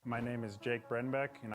My name is Jake Brenbeck, and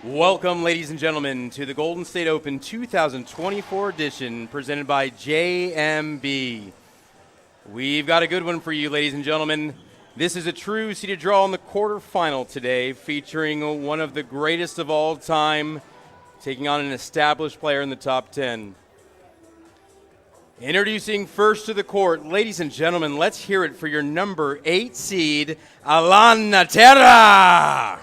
Welcome, ladies and gentlemen, to the Golden State Open 2024 edition presented by JMB. We've got a good one for you, ladies and gentlemen. This is a true seeded draw in the quarterfinal today, featuring one of the greatest of all time, taking on an established player in the top 10. Introducing first to the court, ladies and gentlemen, let's hear it for your number 8 seed, Alan Natera.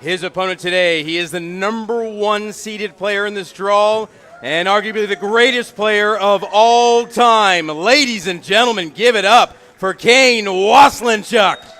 His opponent today, he is the number 1 seeded player in this draw and arguably the greatest player of all time. Ladies and gentlemen, give it up for Kane Waselenchuk.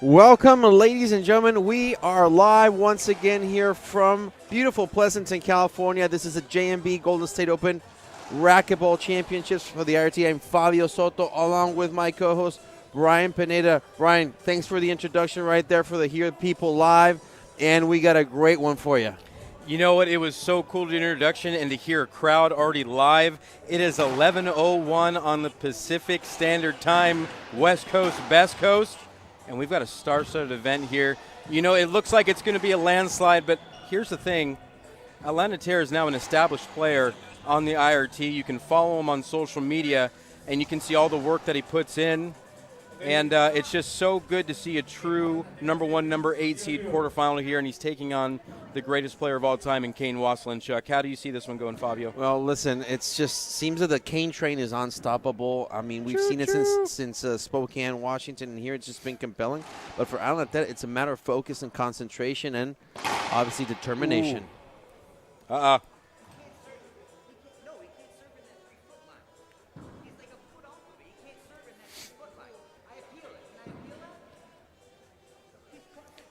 Welcome, ladies and gentlemen. We are live once again here from beautiful Pleasanton, California. This is the JMB Golden State Open Racquetball Championships for the IRT. I'm Fabio Soto, along with my co-host, Brian Pineda. Brian, thanks for the introduction right there for the Hear People Live, and we got a great one for you. You know what? It was so cool to do an introduction and to hear a crowd already live. It is 11:01 on the Pacific Standard Time, West Coast, Best Coast. And we've got a star-studded event here. You know, it looks like it's going to be a landslide, but here's the thing. Alan Natera is now an established player on the IRT. You can follow him on social media, and you can see all the work that he puts in. And it's just so good to see a true number 1, number 8 seed quarterfinal here, and he's taking on the greatest player of all time in Kane Waselenchuk. How do you see this one going, Fabio? Well, listen, it's just seems that the Kane train is unstoppable. I mean, we've seen it since Spokane, Washington, and here it's just been compelling. But for Alan Natera, it's a matter of focus and concentration and obviously determination. Ooh.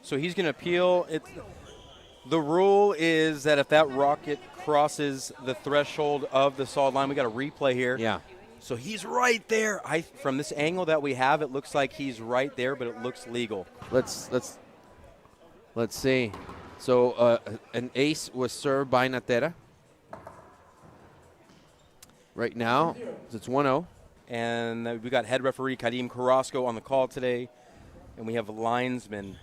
So he's going to appeal. The rule is that if that rocket crosses the threshold of the solid line, we got a replay here. Yeah. So he's right there. From this angle that we have, it looks like he's right there, but it looks legal. Let's see. So an ace was served by Natera. Right now, it's 1-0. And we got head referee Kadim Carrasco on the call today, and we have linesman.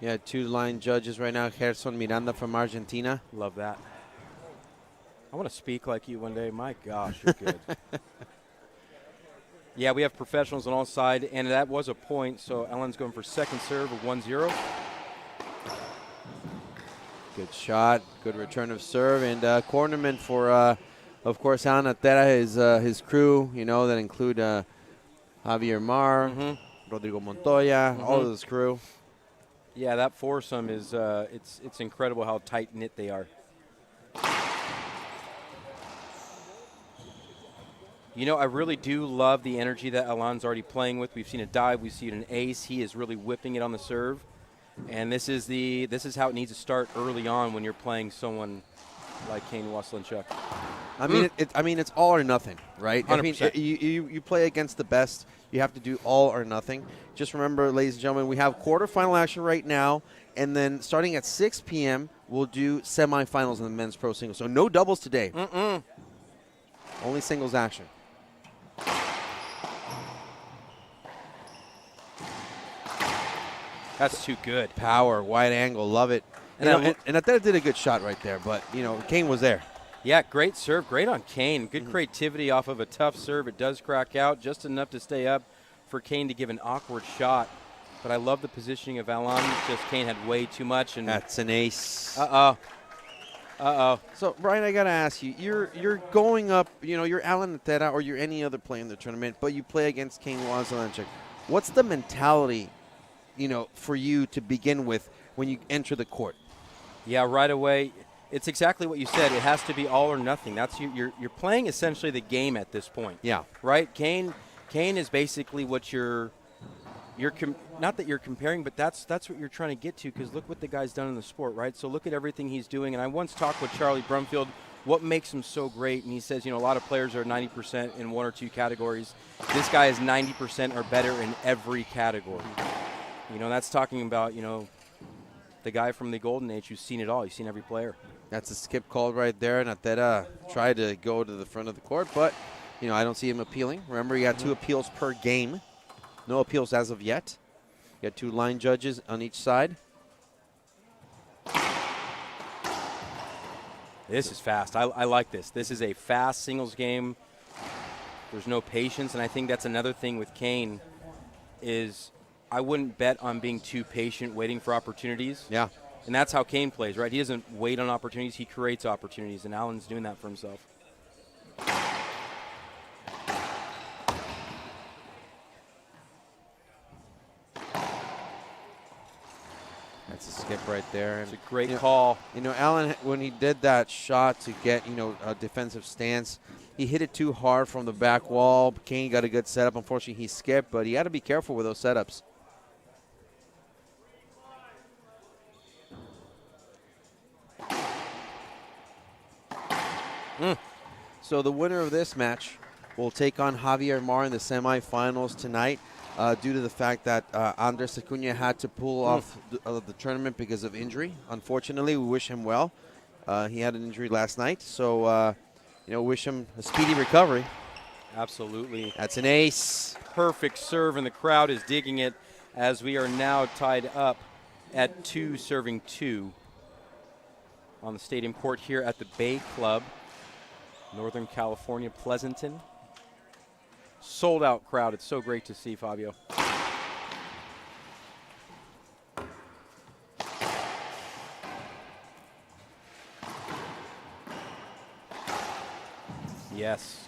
Yeah, 2 line judges right now. Gerson Miranda from Argentina. Love that. I want to speak like you one day. My gosh, you're good. Yeah, we have professionals on all sides, and that was a point. So Ellen's going for second serve of 1-0. Good shot. Good return of serve. And cornerman for, of course, Alan Natera, his crew, you know, that include Javier Mar, Rodrigo Montoya, all of this crew. Yeah, that foursome is it's incredible how tight-knit they are. You know, I really do love the energy that Alan's already playing with. We've seen a dive, we've seen an ace. He is really whipping it on the serve. And this is how it needs to start early on when you're playing someone like Kane Waselenchuk. I mean, it's all or nothing, right? 100%. I mean, you play against the best. You have to do all or nothing. Just remember, ladies and gentlemen, we have quarterfinal action right now, and then starting at 6 p.m., we'll do semifinals in the men's pro singles. So no doubles today. Only singles action. That's too good. Power, wide angle, love it. And Natera did a good shot right there, but, you know, Kane was there. Yeah, great serve. Great on Kane. Good creativity off of a tough serve. It does crack out just enough to stay up for Kane to give an awkward shot. But I love the positioning of Alan. Just Kane had way too much. And that's an ace. Uh-oh. So, Brian, I got to ask you, you're going up, you know, you're Alan Natera or you're any other player in the tournament, but you play against Kane Waselenchuk. What's the mentality, you know, for you to begin with when you enter the court? Yeah, right away. It's exactly what you said. It has to be all or nothing. That's you're playing essentially the game at this point. Yeah. Right? Kane is basically what you're not that you're comparing, but that's what you're trying to get to, because look what the guy's done in the sport, right? So look at everything he's doing. And I once talked with Charlie Brumfield, what makes him so great, and he says, a lot of players are 90% in one or two categories. This guy is 90% or better in every category. That's talking about, the guy from the golden age who's seen it all. He's seen every player. That's a skip called right there. Natera tried to go to the front of the court, but, I don't see him appealing. Remember, he had 2 appeals per game. No appeals as of yet. You got 2 line judges on each side. This is fast. I like this. This is a fast singles game. There's no patience, and I think that's another thing with Kane is I wouldn't bet on being too patient, waiting for opportunities. Yeah. And that's how Kane plays, right? He doesn't wait on opportunities. He creates opportunities, and Allen's doing that for himself. That's a skip right there. It's a great call. Allen, when he did that shot to get, a defensive stance, he hit it too hard from the back wall. Kane got a good setup. Unfortunately, he skipped, but he had to be careful with those setups. So the winner of this match will take on Javier Mar in the semifinals tonight. Due to the fact that Andres Acuna had to pull off the tournament because of injury. Unfortunately, we wish him well. He had an injury last night, so wish him a speedy recovery. Absolutely. That's an ace. Perfect serve, and the crowd is digging it as we are now tied up at 2 serving 2 on the stadium court here at the Bay Club, Northern California, Pleasanton. Sold out crowd. It's so great to see, Fabio. Yes.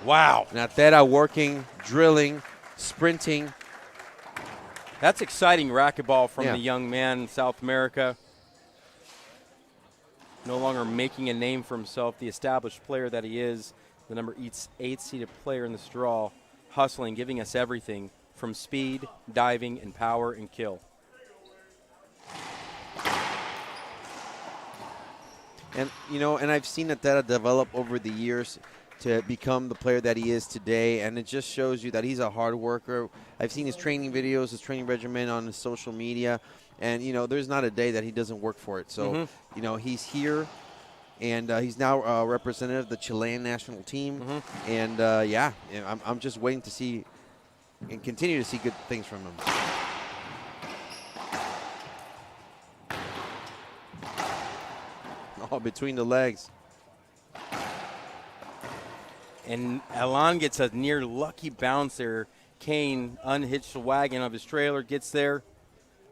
Wow. Natera working, drilling, sprinting. That's exciting racquetball from the young man in South America. No longer making a name for himself, the established player that he is. The number 8-seeded player in this draw, hustling, giving us everything from speed, diving, and power and kill. And, and I've seen Natera develop over the years to become the player that he is today, and it just shows you that he's a hard worker. I've seen his training videos, his training regimen on his social media, and, there's not a day that he doesn't work for it. So, he's here. And he's now a representative of the Chilean national team. And, I'm just waiting to see and continue to see good things from him. Oh, between the legs. And Allen gets a near lucky bounce there. Kane unhitched the wagon of his trailer, gets there.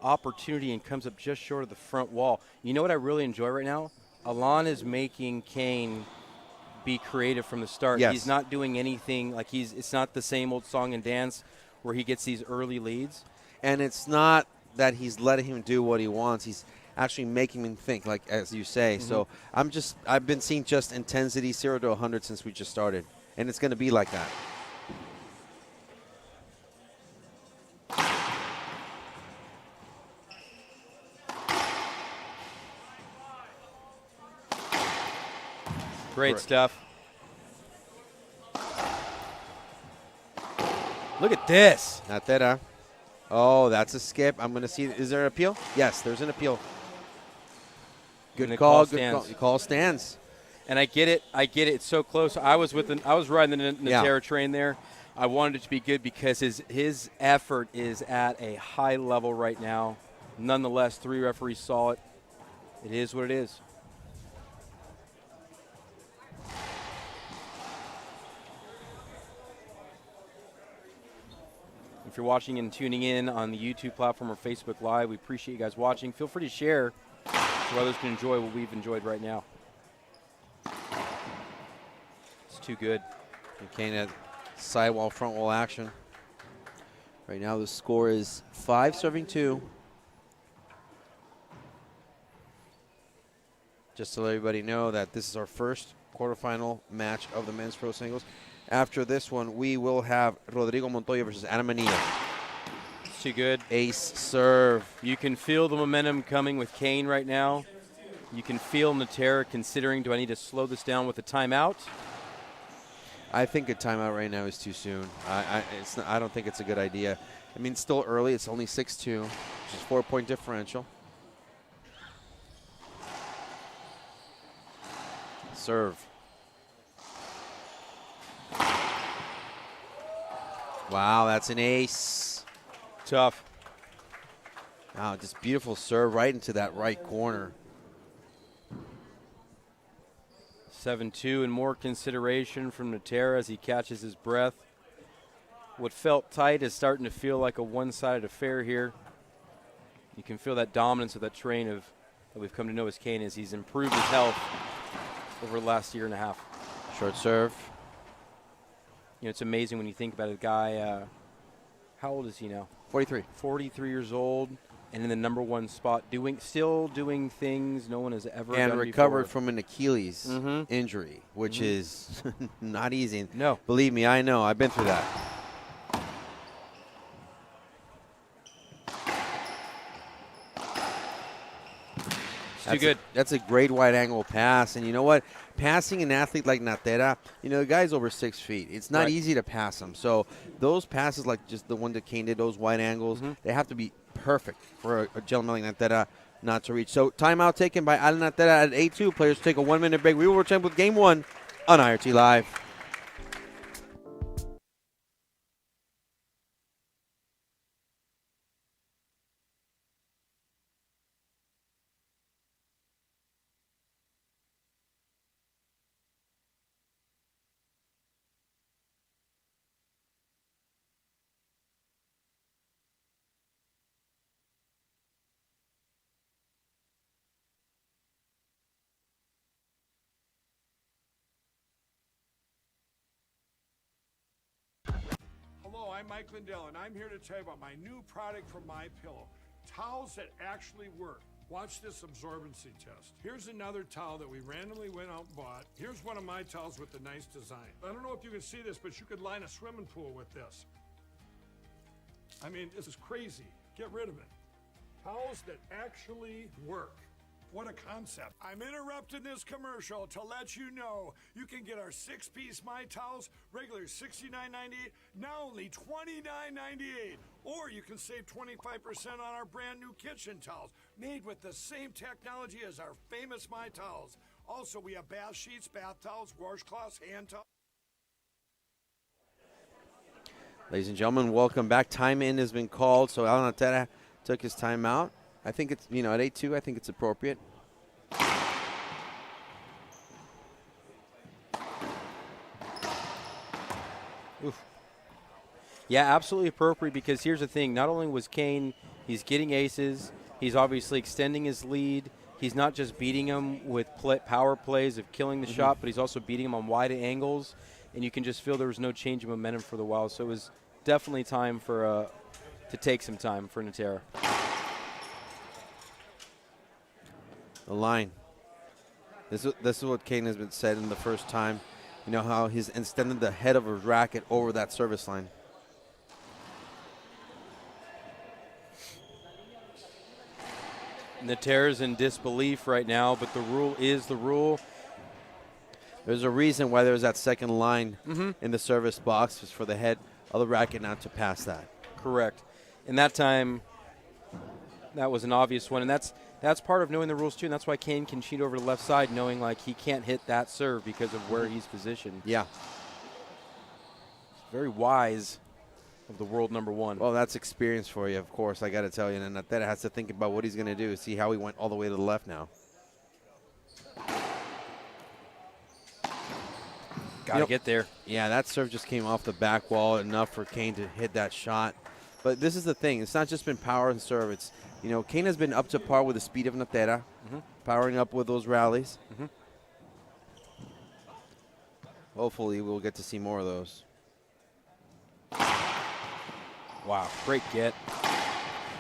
Opportunity, and comes up just short of the front wall. You know what I really enjoy right now? Allen is making Kane be creative from the start. Yes. He's not doing anything like it's not the same old song and dance where he gets these early leads. And it's not that he's letting him do what he wants. He's actually making him think, like as you say. So I've been seeing just intensity 0 to 100 since we just started, and it's going to be like that. Great stuff. Look at this. Natera. Oh, that's a skip. I'm going to see. Is there an appeal? Yes, there's an appeal. Good call. Good call. Call stands. And I get it. It's so close. I was riding the Natera train there. I wanted it to be good because his effort is at a high level right now. Nonetheless, 3 referees saw it. It is what it is. If you're watching and tuning in on the YouTube platform or Facebook Live, we appreciate you guys watching. Feel free to share so others can enjoy what we've enjoyed right now. It's too good. Kane had sidewall, front wall action. Right now the score is 5 serving 2. Just to let everybody know that this is our first quarterfinal match of the men's pro singles. After this one, we will have Rodrigo Montoya versus Adam Manilla. It's too good. Ace serve. You can feel the momentum coming with Kane right now. You can feel Natera considering, do I need to slow this down with a timeout? I think a timeout right now is too soon. I don't think it's a good idea. I mean, it's still early. It's only 6-2, which is 4-point differential. Serve. Wow, that's an ace. Tough. Wow, just beautiful serve right into that right corner. 7-2 and more consideration from Natera as he catches his breath. What felt tight is starting to feel like a one-sided affair here. You can feel that dominance of that train of that we've come to know as Kane as he's improved his health over the last year and a half. Short serve. You know, it's amazing when you think about a guy, how old is he now? 43. 43 years old and in the #1 spot, still doing things no one has ever done and before. recovered from an Achilles injury, which is not easy. No. Believe me, I know. I've been through that. Too good. That's a great wide angle pass. And you know what? Passing an athlete like Natera, you know, the guy's over 6 feet. It's not easy to pass him. So those passes, like just the one that Kane did, those wide angles, they have to be perfect for a gentleman like Natera not to reach. So timeout taken by Alan Natera at 8-2. Players take a 1-minute break. We will return with Game 1 on IRT Live. Hello, I'm Mike Lindell, and I'm here to tell you about my new product from MyPillow. Towels that actually work. Watch this absorbency test. Here's another towel that we randomly went out and bought. Here's one of my towels with the nice design. I don't know if you can see this, but you could line a swimming pool with this. I mean, this is crazy. Get rid of it. Towels that actually work. What a concept. I'm interrupting this commercial to let you know you can get our 6-piece My Towels, regular $69.98, now only $29.98. Or you can save 25% on our brand new kitchen towels, made with the same technology as our famous My Towels. Also, we have bath sheets, bath towels, washcloths, hand towels. Ladies and gentlemen, welcome back. Time in has been called, so Alan Natera took his time out. I think it's, you know, at 8-2, I think it's appropriate. Oof. Yeah, absolutely appropriate, because here's the thing. Not only was Kane, he's getting aces. He's obviously extending his lead. He's not just beating him with power plays of killing the shot, but he's also beating him on wide angles. And you can just feel there was no change of momentum for the Wild. So it was definitely time for to take some time for Natera. The line. This is what Kane has been said in the first time. You know how he's extended the head of his racket over that service line. Natera's in disbelief right now, but the rule is the rule. There's a reason why there's that second line in the service box, just for the head of the racket not to pass that. Correct. And that time, that was an obvious one, and that's part of knowing the rules too, and that's why Kane can cheat over to the left side, knowing like he can't hit that serve because of where he's positioned. Yeah. Very wise of the world #1. Well, that's experience for you, of course, I got to tell you. And Natera has to think about what he's going to do, see how he went all the way to the left now. Got to get there. Yeah, that serve just came off the back wall, enough for Kane to hit that shot. But this is the thing. It's not just been power and serve. It's, you know, Kane has been up to par with the speed of Natera, powering up with those rallies. Hopefully we'll get to see more of those. Wow, great get.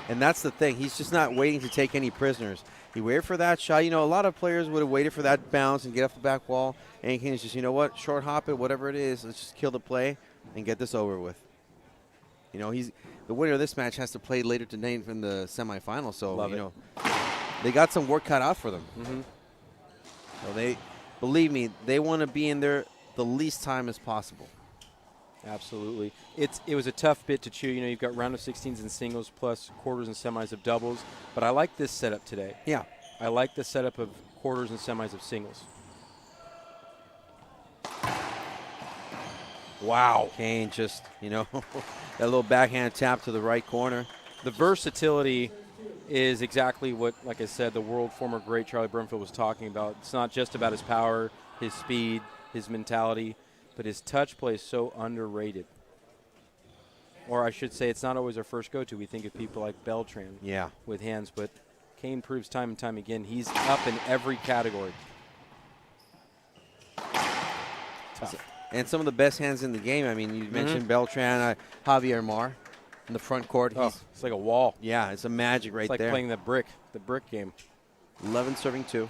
And that's the thing. He's just not waiting to take any prisoners. He waited for that shot. You know, a lot of players would have waited for that bounce and get off the back wall. And Kane's just, you know what, short hop it, whatever it is, let's just kill the play and get this over with. You know, the winner of this match has to play later tonight in the semifinals. So, Love you it. know, they got some work cut out for them. So they, believe me, they want to be in there the least time as possible. Absolutely. It was a tough bit to chew. You know, you've got round of 16s and singles plus quarters and semis of doubles. But I like this setup today. Yeah. I like the setup of quarters and semis of singles. Wow. Kane just, you know, that little backhand tap to the right corner. The versatility is exactly what, like I said, the world former great Charlie Brumfield was talking about. It's not just about his power, his speed, his mentality, but his touch play is so underrated. Or I should say it's not always our first go-to. We think of people like Beltran with hands, but Kane proves time and time again he's up in every category. Tough. And some of the best hands in the game. I mean, you mentioned Beltran, Javier Mar in the front court. Oh, it's like a wall. Yeah, it's a magic right it's like there. playing the brick game. 11 serving 2.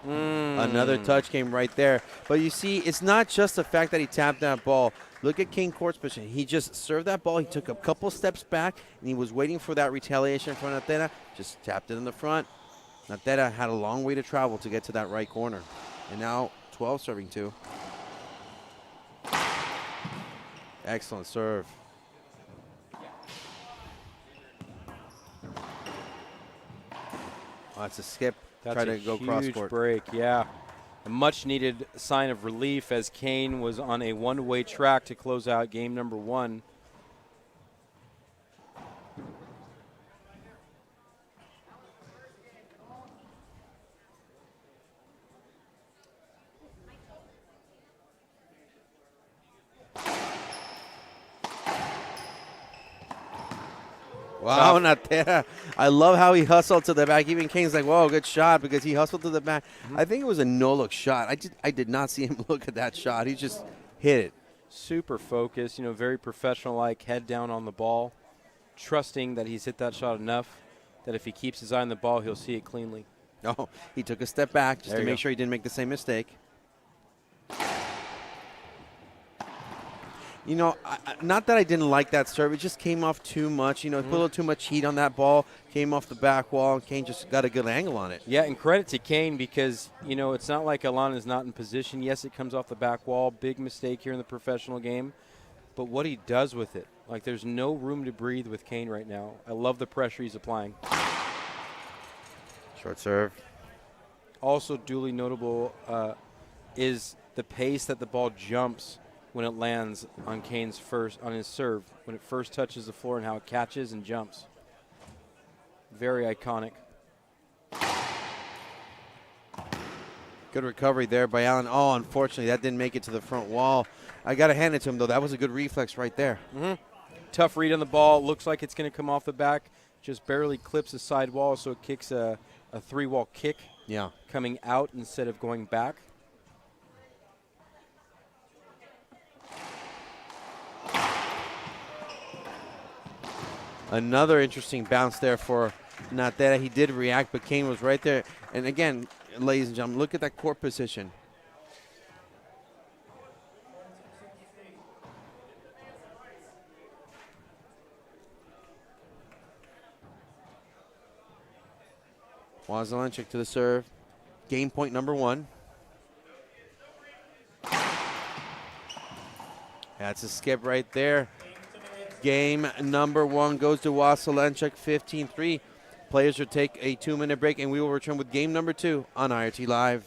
Another touch came right there. But you see, it's not just the fact that he tapped that ball. Look at King Court's position. He just served that ball. He took a couple steps back, and he was waiting for that retaliation from Natera. Just tapped it in the front. Natera had a long way to travel to get to that right corner. And now 12 serving 2. Excellent serve. Oh, that's a skip. That's Try a to go cross huge court. break, yeah. A much-needed sign of relief as Kane was on a one-way track to close out game number 1. Wow, Natera. I love how he hustled to the back. Even Kane's like, whoa, good shot, because he hustled to the back. I think it was a no-look shot. I did not see him look at that shot. He just hit it. Super focused, you know, very professional-like, head down on the ball, trusting that he's hit that shot enough that if he keeps his eye on the ball, he'll see it cleanly. Oh, he took a step back just There to you make go. sure he didn't make the same mistake. You know, not that I didn't like that serve. It just came off too much. You know, put a little too much heat on that ball. Came off the back wall, and Kane just got a good angle on it. Yeah, and credit to Kane because, you know, it's not like Alana is not in position. Yes, it comes off the back wall. Big mistake here in the professional game. But what he does with it, like there's no room to breathe with Kane right now. I love the pressure he's applying. Short serve. Also duly notable is the pace that the ball jumps when it lands on Kane's on his serve, when it first touches the floor and how it catches and jumps. Very iconic. Good recovery there by Allen. Oh, unfortunately, that didn't make it to the front wall. I got to hand it to him, though. That was a good reflex right there. Tough read on the ball. Looks like it's going to come off the back. Just barely clips the side wall, so it kicks a three-wall kick. Yeah. Coming out instead of going back. Another interesting bounce there for Natera. He did react, but Kane was right there. And again, ladies and gentlemen, look at that court position. Waselenchuk to the serve. Game point number 1. That's a skip right there. Game number 1 goes to Waselenchuk, 15-3. Players will take a 2-minute break, and we will return with game number 2 on IRT Live.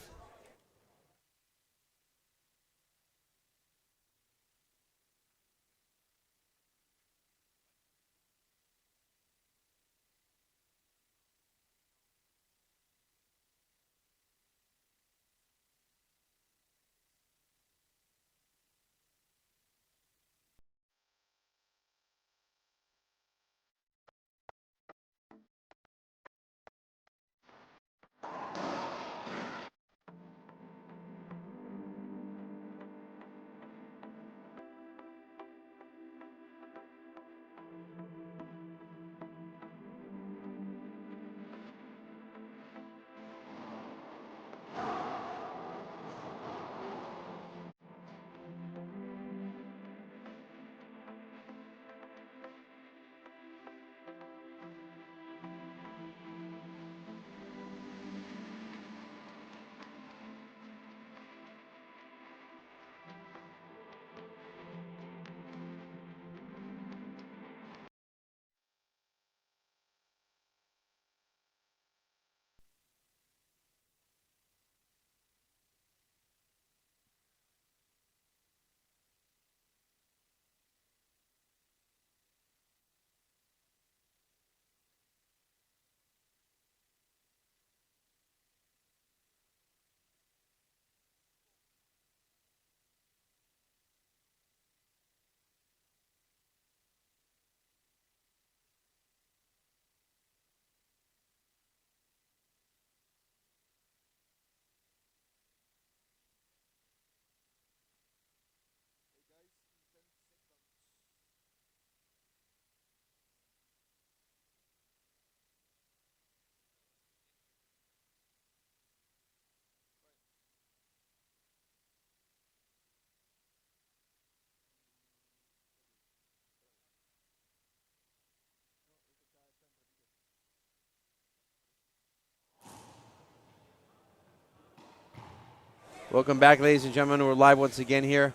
Welcome back, ladies and gentlemen. We're live once again here.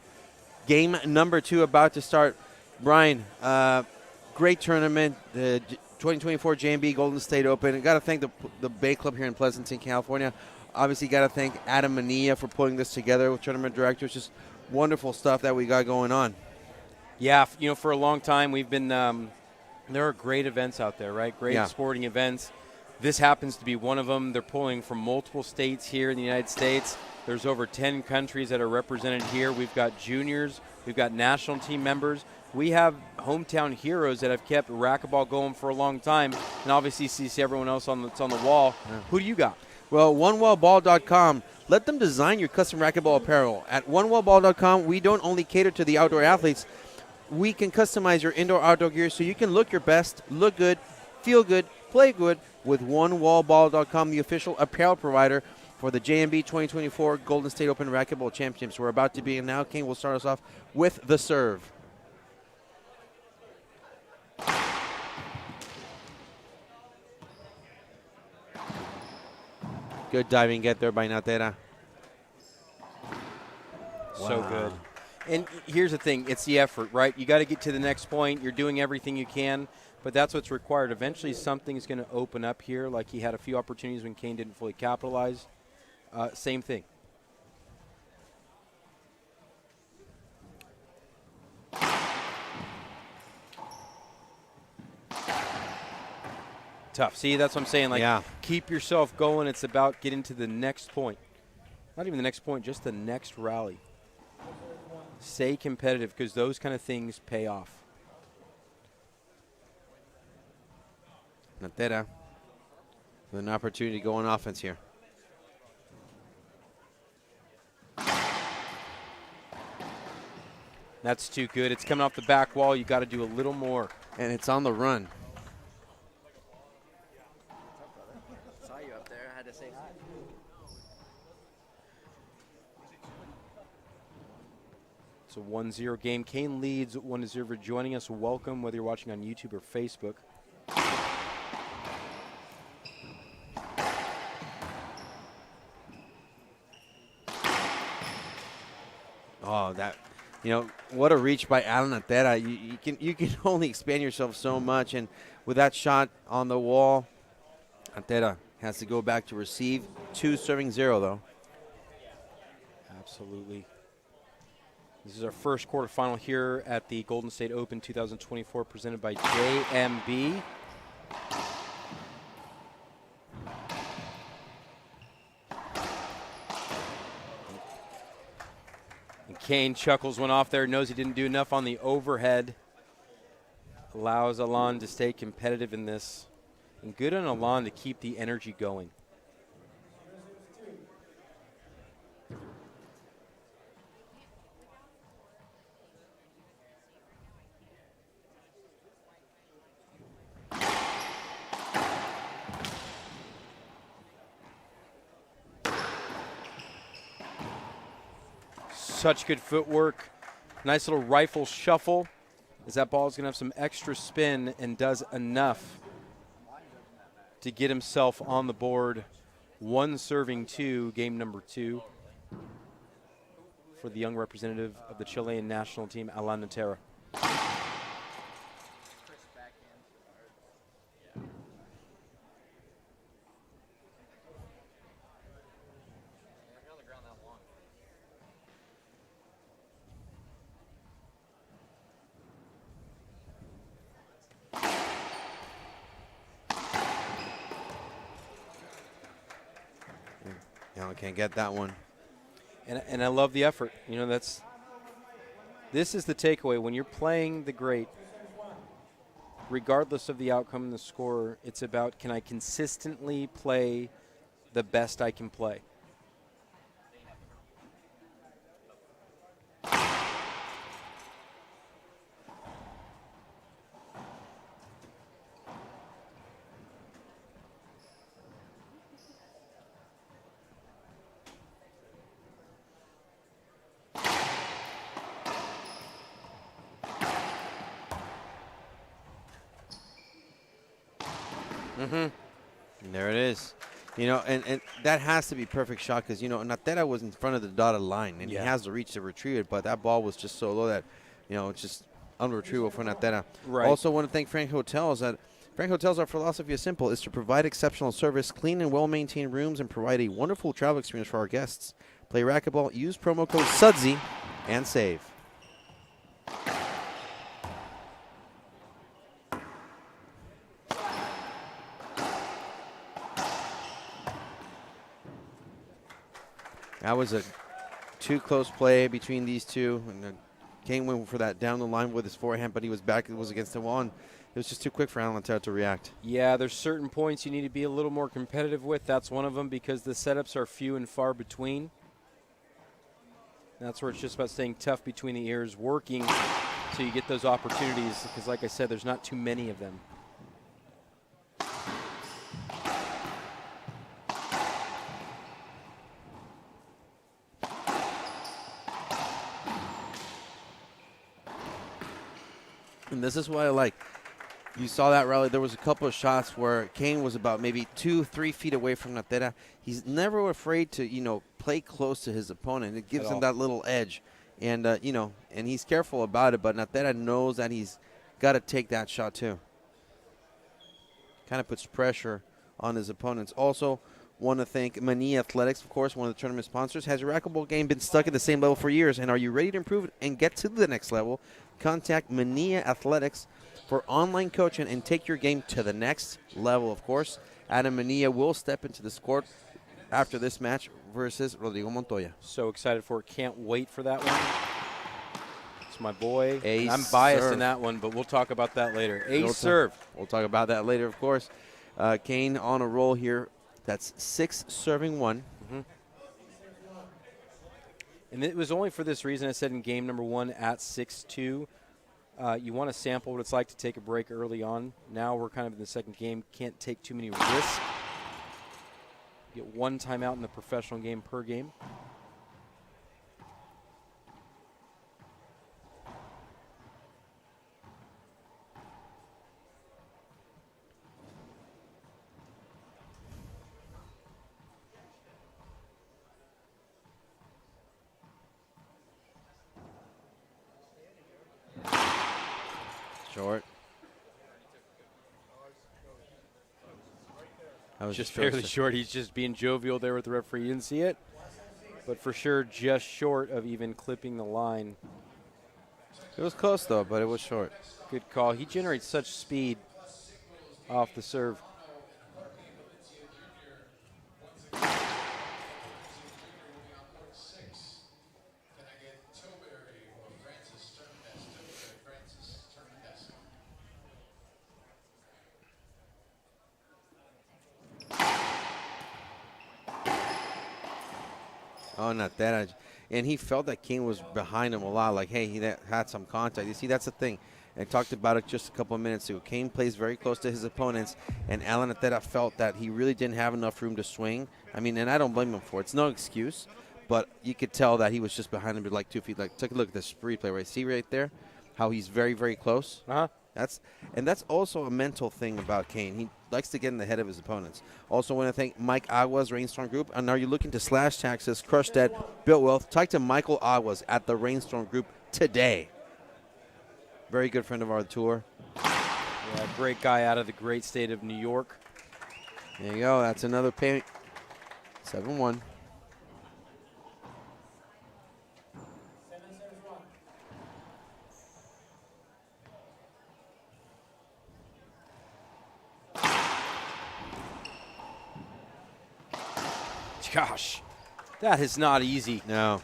Game number 2 about to start. Brian, great tournament. The 2024 JMB Golden State Open. Got to thank the Bay Club here in Pleasanton, California. Obviously, got to thank Adam Mania for putting this together with tournament directors. Just wonderful stuff that we got going on. Yeah, for a long time we've been. There are great events out there, right? Great sporting events. This happens to be one of them. They're pulling from multiple states here in the United States. There's over 10 countries that are represented here. We've got juniors. We've got national team members. We have hometown heroes that have kept racquetball going for a long time, and obviously see everyone else that's on the wall. Yeah. Who do you got? Well, onewellball.com. Let them design your custom racquetball apparel. At onewellball.com, we don't only cater to the outdoor athletes. We can customize your indoor-outdoor gear so you can look your best, look good, feel good, play good with onewellball.com, the official apparel provider for the JMB 2024 Golden State Open Racquetball Championships. We're about to begin now. King will start us off with the serve. Good diving get there by Natera. So good. And here's the thing. It's the effort, right? You got to get to the next point. You're doing everything you can, but that's what's required. Eventually something's going to open up here, like he had a few opportunities when Kane didn't fully capitalize. Same thing. Tough. See, that's what I'm saying. Like, keep yourself going. It's about getting to the next point. Not even the next point, just the next rally. Stay competitive because those kind of things pay off. Natera with an opportunity to go on offense here. That's too good. It's coming off the back wall. You got to do a little more. And it's on the run. Saw you up there. I had to say hi. It's a 1-0 game. Kane leads 1-0 for joining us. Welcome, whether you're watching on YouTube or Facebook. Oh, that, what a reach by Alan Natera. You can only expand yourself so much, and with that shot on the wall, Natera has to go back to receive. 2 serving 0 though. Absolutely. This is our first quarterfinal here at the Golden State Open 2024 presented by JMB. And Kane chuckles one off there, knows he didn't do enough on the overhead. Allows Alon to stay competitive in this. And good on Alon to keep the energy going. Such good footwork. Nice little rifle shuffle as that ball is going to have some extra spin and does enough to get himself on the board. 1 serving 2, game number 2 for the young representative of the Chilean national team, Alan Natera. Can't get that one. And I love the effort. This is the takeaway. When you're playing the great, regardless of the outcome and the score, it's about, can I consistently play the best I can play? And there it is. You know, and that has to be perfect shot because, you know, Natera was in front of the dotted line, and he has the reach to retrieve it, but that ball was just so low that, you know, it's just unretrievable for Natera. Right. Also want to thank Frank Hotels. Frank Hotels, our philosophy is simple, is to provide exceptional service, clean and well-maintained rooms, and provide a wonderful travel experience for our guests. Play racquetball, use promo code SUDSY, and save. That was a too close play between these two. And Kane went for that down the line with his forehand, but he was back. It was against the wall, and it was just too quick for Alan Natera to react. Yeah, there's certain points you need to be a little more competitive with. That's one of them because the setups are few and far between. That's where it's just about staying tough between the ears, working so you get those opportunities because, like I said, there's not too many of them. And this is what I like. You saw that rally. There was a couple of shots where Kane was about maybe 2-3 feet away from Natera. He's never afraid to, you know, play close to his opponent. It gives him that little edge. And, you know, and he's careful about it, but Natera knows that he's got to take that shot too. Kind of puts pressure on his opponents. Also, want to thank Mania Athletics, of course, one of the tournament sponsors. Has your racquetball game been stuck at the same level for years, and are you ready to improve and get to the next level? Contact Mania Athletics for online coaching and take your game to the next level, of course. Adam Mania will step into the court after this match versus Rodrigo Montoya. So excited for it. Can't wait for that one. It's my boy. Ace I'm biased serve. in that one, but we'll talk about that later. Ace serve. We'll talk about that later, of course. Kane on a roll here. That's 6 serving 1. And it was only for this reason I said in game number 1 at 6-2. You want to sample what it's like to take a break early on. Now we're kind of in the second game. Can't take too many risks. Get one timeout in the professional game per game. Short. That was Just fairly short. He's just being jovial there with the referee. You didn't see it, but for sure just short of even clipping the line. It was close, though, but it was short. Good call. He generates such speed off the serve. Oh, not that. And he felt that Kane was behind him a lot. Like, hey, he had some contact. You see, that's the thing. I talked about it just a couple of minutes ago. Kane plays very close to his opponents, and Alan Natera felt that he really didn't have enough room to swing. I mean, and I don't blame him for it. It's no excuse, but you could tell that he was just behind him like 2 feet. Like, take a look at this replay, right? See right there how he's very, very close? That's also a mental thing about Kane. He likes to get in the head of his opponents. Also want to thank Mike Aguas, Rainstorm Group. And are you looking to slash taxes, crush debt, build wealth? Talk to Michael Aguas at the Rainstorm Group today. Very good friend of our tour. Yeah, great guy out of the great state of New York. There you go. That's another payment. 7-1. Gosh, that is not easy. No.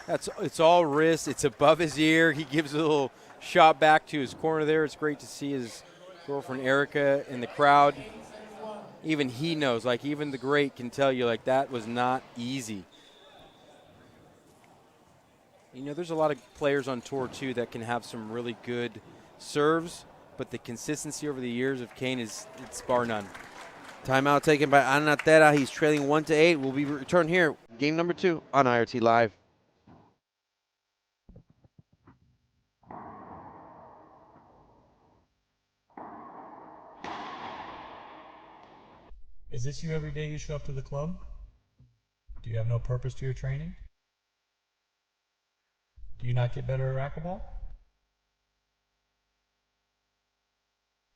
It's all wrist. It's above his ear. He gives a little shot back to his corner there. It's great to see his girlfriend Erica in the crowd. Even he knows, like even the great can tell you, like that was not easy. You know, there's a lot of players on tour too that can have some really good serves, but the consistency over the years of Kane it's bar none. Timeout taken by Natera. He's trailing 1-8. We'll be returned here. Game number 2 on IRT Live. Is this you every day you show up to the club? Do you have no purpose to your training? Do you not get better at racquetball?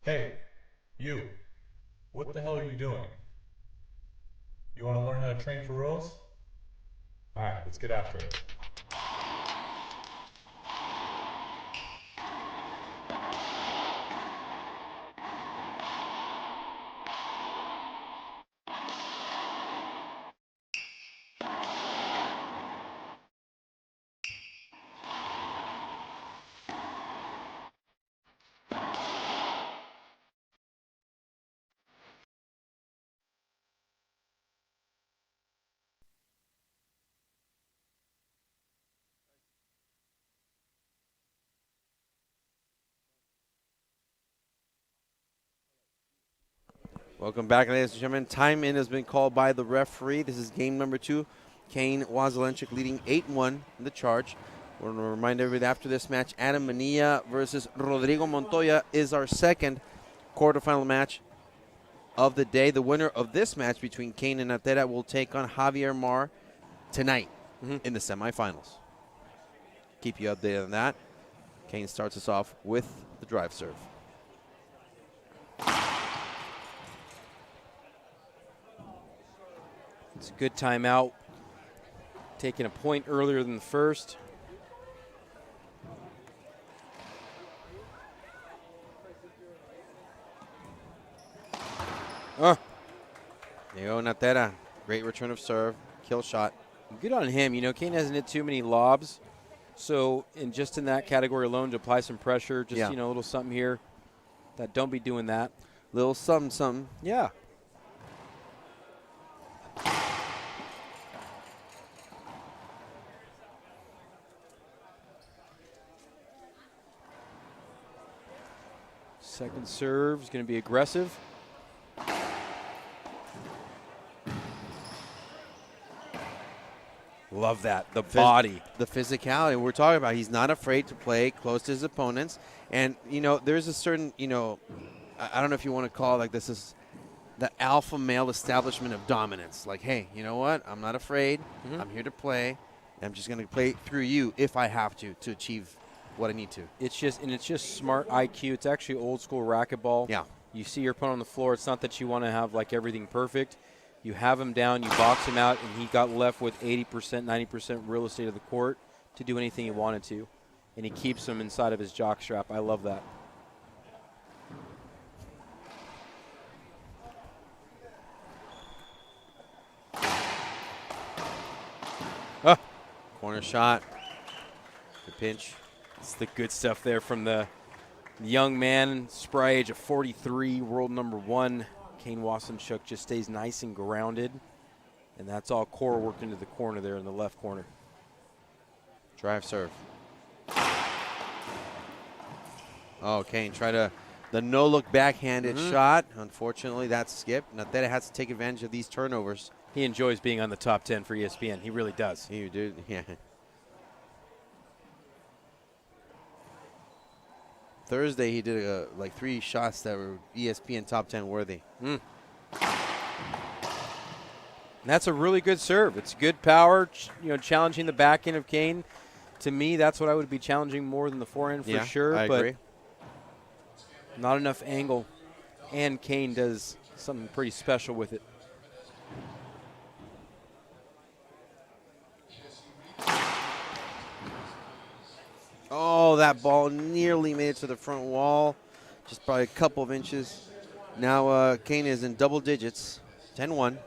Hey, you. What the hell are you doing? You want to learn how to train for rows? Alright, let's get after it. Welcome back, ladies and gentlemen. Time in has been called by the referee. This is game number 2. Kane Waselenchuk leading 8-1 in the charge. We're going to remind everybody that after this match, Adam Manilla versus Rodrigo Montoya is our second quarterfinal match of the day. The winner of this match between Kane and Natera will take on Javier Mar tonight in the semifinals. Keep you updated on that. Kane starts us off with the drive serve. It's a good timeout. Taking a point earlier than the first. There you go, Natera. Great return of serve. Kill shot. Good on him. You know, Kane hasn't hit too many lobs. So, just in that category alone, to apply some pressure, just, you know, a little something here. Don't be doing that. Little something, something. Yeah. Second serve is going to be aggressive. Love that. The body. The physicality we're talking about. He's not afraid to play close to his opponents. And, you know, there's a certain, you know, I don't know if you want to call it like this is the alpha male establishment of dominance. Like, hey, you know what? I'm not afraid. I'm here to play. I'm just going to play through you if I have to achieve what I need to. It's just smart IQ. It's actually old school racquetball. Yeah. You see your opponent on the floor. It's not that you want to have like everything perfect. You have him down, you box him out, and he got left with 80%, 90% real estate of the court to do anything he wanted to. And he keeps him inside of his jockstrap. I love that. Corner shot. Good pinch. It's the good stuff there from the young man, spry age of 43, world number 1. Kane Waselenchuk just stays nice and grounded. And that's all core worked into the corner there in the left corner. Drive serve. Oh, Kane tried the no-look backhanded shot. Unfortunately, that's skipped. Natera has to take advantage of these turnovers. He enjoys being on the top 10 for ESPN. He really does. You do, yeah. Thursday, he did like 3 shots that were ESPN top 10 worthy. That's a really good serve. It's good power, you know, challenging the back end of Kane. To me, that's what I would be challenging more than the forehand for sure. I agree. Not enough angle, and Kane does something pretty special with it. Oh, that ball nearly made it to the front wall, just by a couple of inches. Now Kane is in double digits, 10-1.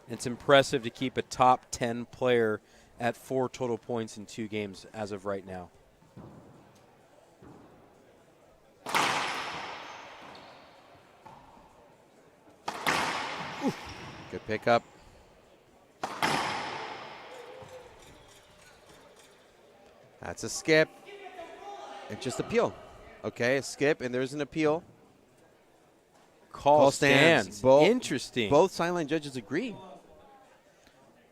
It's impressive to keep a top 10 player at 4 total points in 2 games as of right now. Good pickup. That's a skip. And just appeal. Okay, a skip, and there's an appeal. Call stands. Interesting. Both sideline judges agree.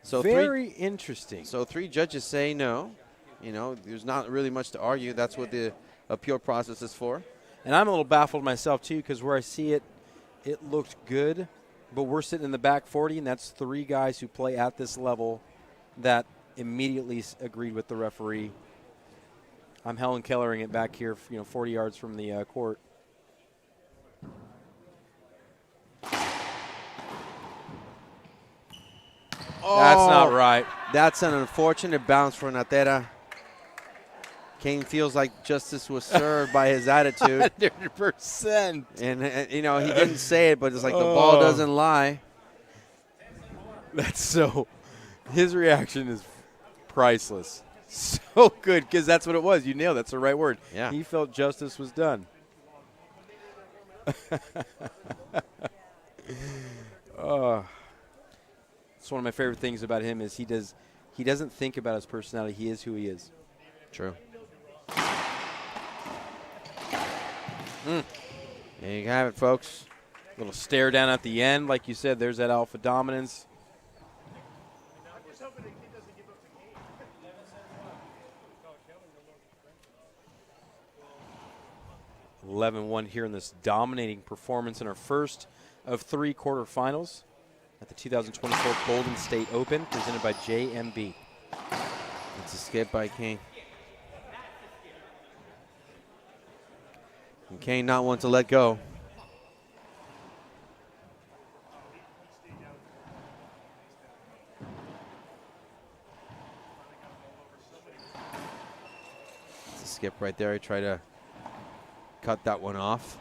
So very interesting. So 3 judges say no. You know, there's not really much to argue. That's what the appeal process is for. And I'm a little baffled myself, too, because where I see it, It looked good, but we're sitting in the back 40, and that's 3 guys who play at this level that immediately agreed with the referee. I'm Helen Kellering it back here, 40 yards from the court. That's not right. That's an unfortunate bounce for Natera. Kane feels like justice was served by his attitude. 100%. And, he didn't say it, but it's like the ball doesn't lie. That's so. His reaction is priceless. So good, because that's what it was. You nailed it. That's the right word. Yeah. He felt justice was done. It's one of my favorite things about him is he doesn't think about his personality. He is who he is. True. There you have it, folks. Little stare down at the end, like you said. There's that alpha dominance. 11-1 here in this dominating performance in our first of 3 quarterfinals at the 2024 Golden State Open, presented by JMB. It's a skip by Kane. And Kane not want to let go. It's a skip right there. I try to cut that one off.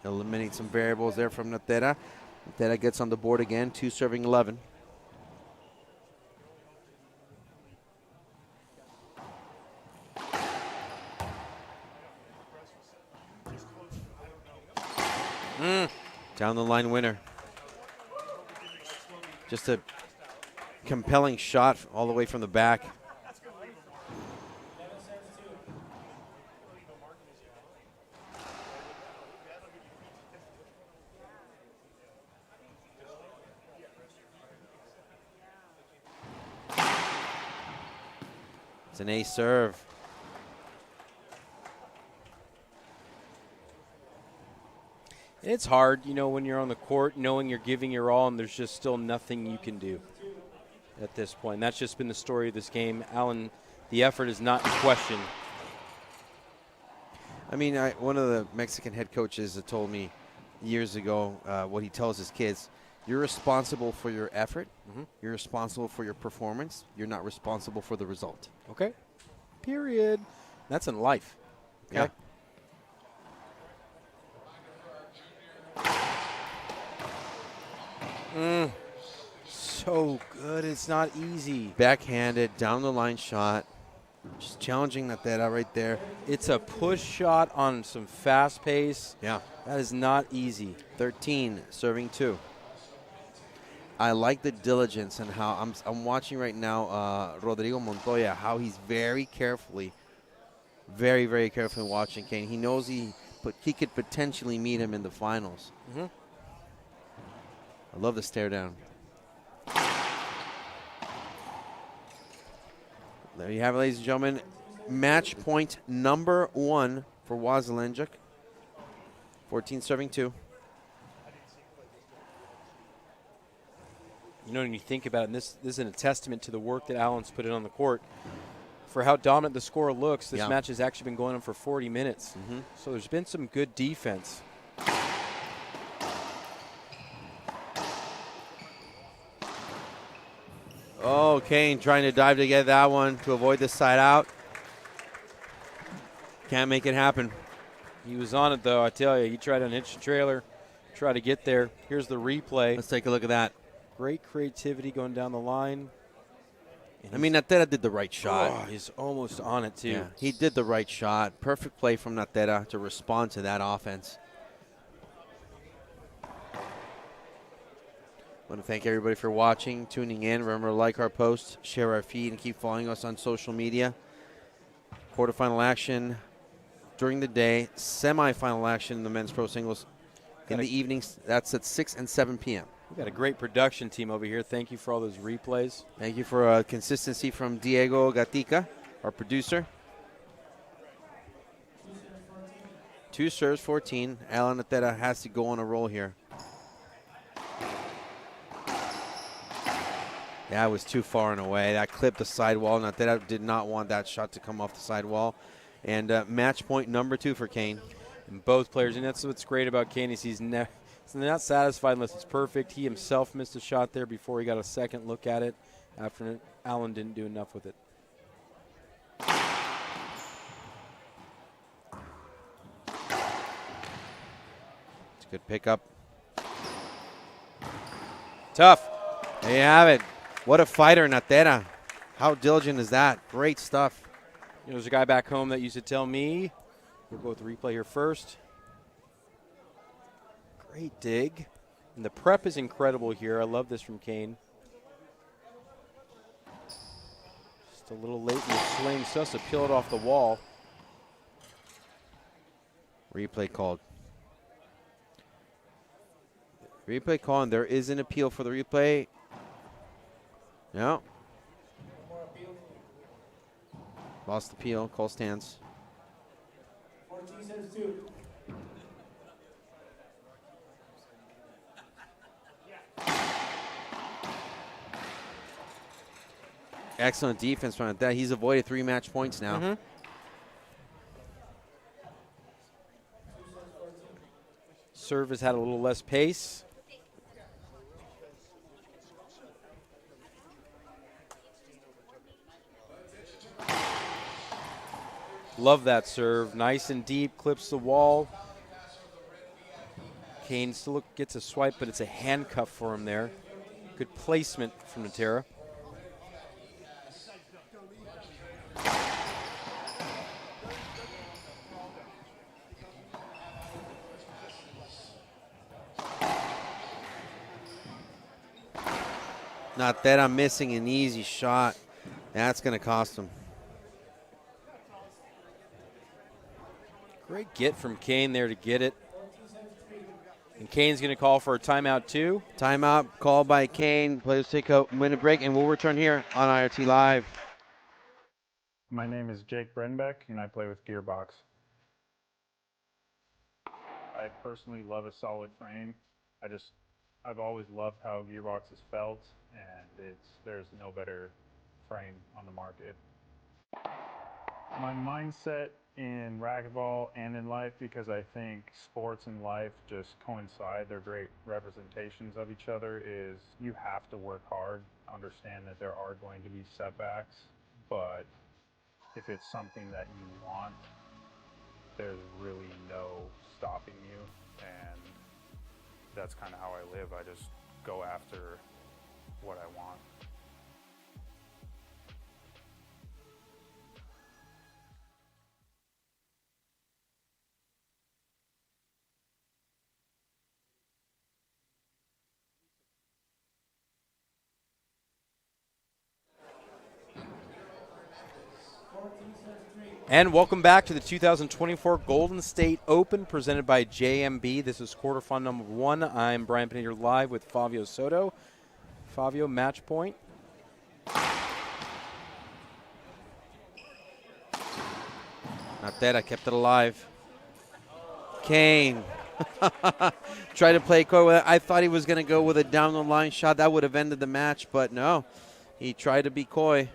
Eliminate some variables there from Natera. Natera gets on the board again, 2 serving 11. Down the line winner. Just a compelling shot all the way from the back. It's an ace serve. It's hard, when you're on the court, knowing you're giving your all, and there's just still nothing you can do at this point. And that's just been the story of this game. Alan, the effort is not in question. I mean, one of the Mexican head coaches that told me years ago what he tells his kids, you're responsible for your effort. You're responsible for your performance. You're not responsible for the result. Okay. Period. That's in life. Okay. Yeah. So good. It's not easy. Backhanded, down the line shot. Just challenging Natera right there. It's a push shot on some fast pace. Yeah. That is not easy. 13, serving 2. I like the diligence and how I'm watching right now Rodrigo Montoya, how he's very carefully, very, very carefully watching Kane. He knows he could potentially meet him in the finals. I love the stare down. There you have it, ladies and gentlemen. Match point number 1 for Waselenchuk. 14 serving 2. When you think about it, and this isn't a testament to the work that Alan's put in on the court. For how dominant the score looks, this match has actually been going on for 40 minutes. So there's been some good defense. Oh, Kane trying to dive to get that one to avoid the side out. Can't make it happen. He was on it, though, I tell you. He tried to unhitch the trailer, try to get there. Here's the replay. Let's take a look at that. Great creativity going down the line. I mean, Natera did the right shot. Oh, he's almost on it, too. Yeah, he did the right shot. Perfect play from Natera to respond to that offense. I want to thank everybody for watching, tuning in. Remember to like our post, share our feed, and keep following us on social media. Quarterfinal action during the day. Semi-final action in the men's pro singles in the evenings. That's at 6 and 7 p.m. We've got a great production team over here. Thank you for all those replays. Thank you for consistency from Diego Gatica, our producer. 2 serves, 14. Alan Natera has to go on a roll here. That was too far and away. That clipped the sidewall. Natera did not want that shot to come off the sidewall. And match point number 2 for Kane. And both players, and that's what's great about Kane, is he's not satisfied unless it's perfect. He himself missed a shot there before he got a second look at it after Allen didn't do enough with it. It's a good pickup. Tough. There you have it. What a fighter, Natera. How diligent is that? Great stuff. You know, there's a guy back home that used to tell me, we'll go with the replay here first. Great dig. And the prep is incredible here. I love this from Kane. Just a little late in the swing. So has to peel it off the wall. Replay called. Replay called, and there is an appeal for the replay. No. Lost appeal. Call stands. 14-2. Excellent defense from that. He's avoided 3 match points now. Mm-hmm. Serve has had a little less pace. Love that serve. Nice and deep, clips the wall. Kane still gets a swipe, but it's a handcuff for him there. Good placement from Natera. Natera missing an easy shot. That's going to cost him. Great get from Kane there to get it. And Kane's going to call for a timeout too. Timeout called by Kane. Players take a minute break, and we'll return here on IRT Live. My name is Jake Brenbeck, and I play with Gearbox. I personally love a solid frame. I've always loved how Gearbox is felt, and there's no better frame on the market. My mindset in racquetball and in life, because I think sports and life just coincide, they're great representations of each other, is you have to work hard, understand that there are going to be setbacks, but if it's something that you want, there's really no stopping you, and that's kind of how I live. I just go after what I want. And welcome back to the 2024 Golden State Open presented by JMB. This is quarterfinal number 1. I'm Brian Pineda live with Fabio Soto. Fabio, match point. Natera kept it alive. Kane tried to play coy with it. I thought he was going to go with a down the line shot. That would have ended the match, but no. He tried to be coy.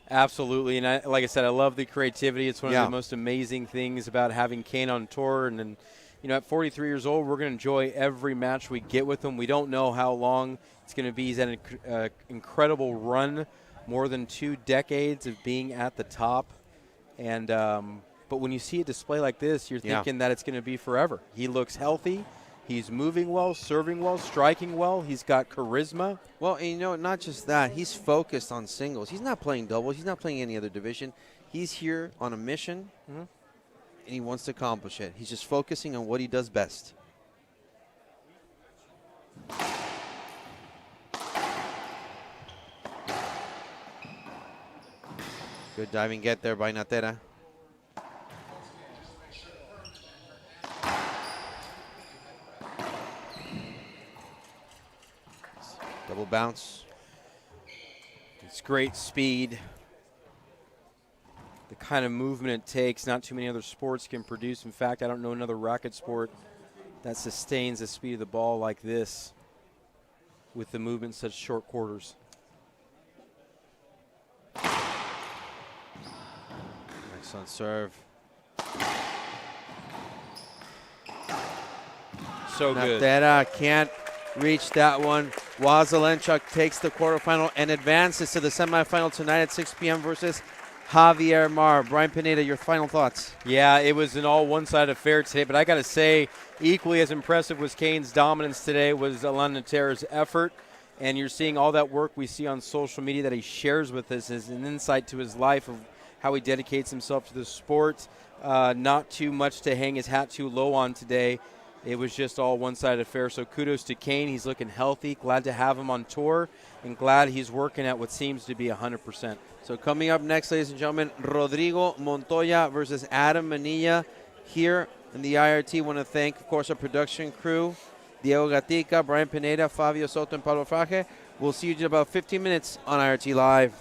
Absolutely, and like I said, I love the creativity. It's one of Yeah. the most amazing things about having Kane on tour. And then, you know, at 43 years old, we're going to enjoy every match we get with him. We don't know how long it's going to be. He's had an incredible run, more than 2 decades of being at the top. And but when you see a display like this, you're thinking that it's going to be forever. He looks healthy. He's moving well, serving well, striking well. He's got charisma. Well, and you know, not just that. He's focused on singles. He's not playing doubles. He's not playing any other division. He's here on a mission, and he wants to accomplish it. He's just focusing on what he does best. Good diving get there by Natera. Double bounce. It's great speed. The kind of movement it takes. Not too many other sports can produce. In fact, I don't know another racket sport that sustains the speed of the ball like this with the movement in such short quarters. Excellent serve. So good. Natera can't reach that one. Waselenchuk takes the quarterfinal and advances to the semifinal tonight at 6 p.m. versus Javier Mar. Brian Pineda, your final thoughts? Yeah, it was an all one-sided affair today, but I got to say, equally as impressive was Kane's dominance today was Alan Natera's effort. And you're seeing all that work we see on social media that he shares with us as an insight to his life of how he dedicates himself to the sport. Not too much to hang his hat too low on today. It was just all one-sided affair. So kudos to Kane. He's looking healthy. Glad to have him on tour and glad he's working at what seems to be 100%. So coming up next, ladies and gentlemen, Rodrigo Montoya versus Adam Manilla here in the IRT. Want to thank, of course, our production crew, Diego Gatica, Brian Pineda, Fabio Soto, and Pablo Fraje. We'll see you in about 15 minutes on IRT Live.